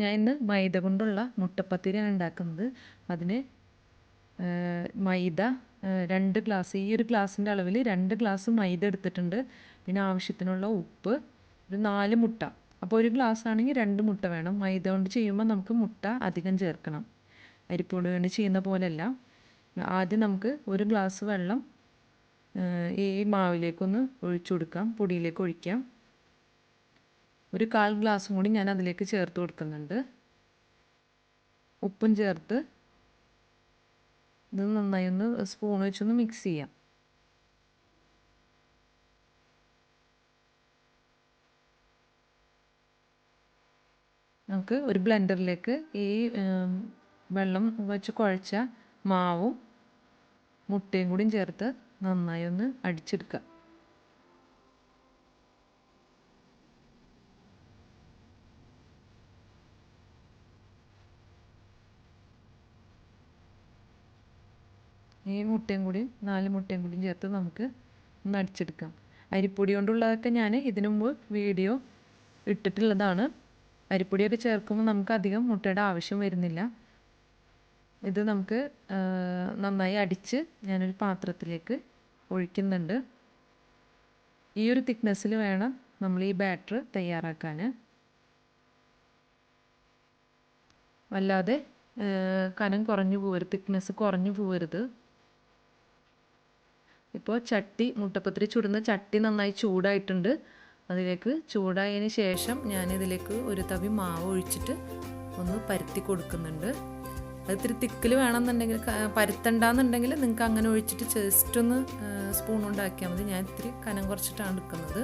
ഞാൻ ഇന്ന് മൈദ കൊണ്ടുള്ള മുട്ടപ്പത്തിരിയാണ് ഉണ്ടാക്കുന്നത്. അതിന് മൈദ 2 ഗ്ലാസ്, ഈ ഒരു ഗ്ലാസിൻ്റെ അളവിൽ 2 ഗ്ലാസ് മൈദ എടുത്തിട്ടുണ്ട്. പിന്നെ ആവശ്യത്തിനുള്ള ഉപ്പ്, ഒരു 4 മുട്ട. അപ്പോൾ ഒരു ഗ്ലാസ് ആണെങ്കിൽ 2 മുട്ട വേണം. മൈദ കൊണ്ട് ചെയ്യുമ്പോൾ നമുക്ക് മുട്ട അധികം ചേർക്കണം. അരിപ്പൊടി കൊണ്ട് ചെയ്യുന്ന പോലെയല്ല. ആദ്യം നമുക്ക് ഒരു ഗ്ലാസ് വെള്ളം ഈ മാവിലേക്കൊന്ന് ഒഴിച്ചു കൊടുക്കാം, പൊടിയിലേക്ക് ഒഴിക്കാം. ഒരു 1/4 ഗ്ലാസും കൂടി ഞാൻ അതിലേക്ക് ചേർത്ത് കൊടുക്കുന്നുണ്ട്. ഉപ്പും ചേർത്ത് ഇത് നന്നായി ഒന്ന് സ്പൂൺ വെച്ചൊന്ന് മിക്സ് ചെയ്യാം. നമുക്ക് ഒരു ബ്ലെൻഡറിലേക്ക് ഈ വെള്ളം വെച്ച് കുഴച്ച മാവും മുട്ടയും കൂടിയും ചേർത്ത് നന്നായി ഒന്ന് അടിച്ചെടുക്കുക. ഈ മുട്ടയും കൂടി 4 മുട്ടയും കൂടി ചേർത്ത് നമുക്ക് ഒന്ന് അടിച്ചെടുക്കാം. അരിപ്പൊടി കൊണ്ടുള്ളതൊക്കെ ഞാൻ ഇതിനു മുമ്പ് വീഡിയോ ഇട്ടിട്ടുള്ളതാണ്. അരിപ്പൊടിയൊക്കെ ചേർക്കുമ്പോൾ നമുക്ക് അധികം മുട്ടയുടെ ആവശ്യം വരുന്നില്ല. ഇത് നമുക്ക് നന്നായി അടിച്ച് ഞാനൊരു പാത്രത്തിലേക്ക് ഒഴിക്കുന്നുണ്ട്. ഈ ഒരു തിക്നെസ്സിൽ വേണം നമ്മൾ ഈ ബാറ്റർ തയ്യാറാക്കാൻ. അല്ലാതെ കനം കുറഞ്ഞു പോകരുത്, തിക്നെസ് കുറഞ്ഞു പോകരുത്. ഇപ്പോൾ മുട്ടപ്പത്തിരി ചുടുന്ന ചട്ടി നന്നായി ചൂടായിട്ടുണ്ട്. അതിലേക്ക് ചൂടായതിന് ശേഷം ഞാനിതിലേക്ക് ഒരു തവി മാവ് ഒഴിച്ചിട്ട് ഒന്ന് പരത്തി കൊടുക്കുന്നുണ്ട്. അത് ഇത്തിരി തിക്കിൽ വേണമെന്നുണ്ടെങ്കിൽ, പരത്തണ്ടെന്നുണ്ടെങ്കിൽ നിങ്ങൾക്ക് അങ്ങനെ ഒഴിച്ചിട്ട് ജസ്റ്റ് ഒന്ന് സ്പൂൺ കൊണ്ടാക്കിയാൽ മതി. ഞാൻ ഇത്തിരി കനം കുറച്ചിട്ടാണ് എടുക്കുന്നത്.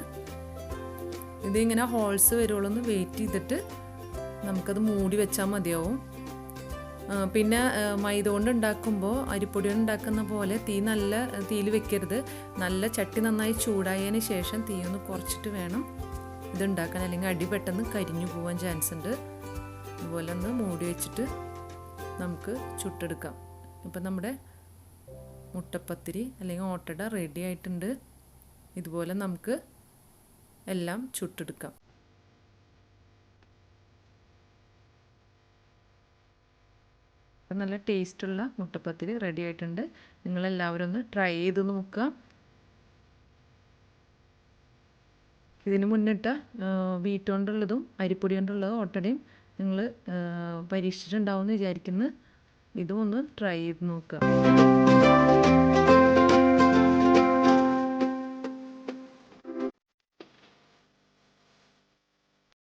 ഇതിങ്ങനെ ഹോൾസ് വരുവുള്ളൂ ഒന്ന് വെയിറ്റ് ചെയ്തിട്ട് നമുക്കത് മൂടി വെച്ചാൽ മതിയാവും. പിന്നെ മൈദ കൊണ്ട് ഉണ്ടാക്കുമ്പോൾ അരിപ്പൊടി കൊണ്ട് ഉണ്ടാക്കുന്ന പോലെ നല്ല തീയിൽ വെക്കരുത്. നല്ല ചട്ടി നന്നായി ചൂടായതിന് ശേഷം തീ ഒന്ന് കുറച്ചിട്ട് വേണം ഇതുണ്ടാക്കാൻ, അല്ലെങ്കിൽ അടി പെട്ടെന്ന് കരിഞ്ഞു പോകാൻ ചാൻസ് ഉണ്ട്. അതുപോലെ ഒന്ന് മൂടി വെച്ചിട്ട് നമുക്ക് ചുട്ടെടുക്കാം. ഇപ്പം നമ്മുടെ മുട്ടപ്പത്തിരി അല്ലെങ്കിൽ ഓട്ടട റെഡി ആയിട്ടുണ്ട്. ഇതുപോലെ നമുക്ക് എല്ലാം ചുട്ടെടുക്കാം. നല്ല ടേസ്റ്റുള്ള മുട്ടപ്പത്തിരി റെഡി ആയിട്ടുണ്ട്. നിങ്ങളെല്ലാവരും ഒന്ന് ട്രൈ ചെയ്ത് നോക്കുക. ഇതിന് മുന്നിട്ട വീറ്റ് കൊണ്ടുള്ളതും അരിപ്പൊടി കൊണ്ടുള്ളതും ഓട്ടടയും നിങ്ങൾ പരീക്ഷിച്ചിട്ടുണ്ടാവുമെന്ന് വിചാരിക്കുന്നു. ഇതും ഒന്ന് ട്രൈ ചെയ്ത് നോക്കുക.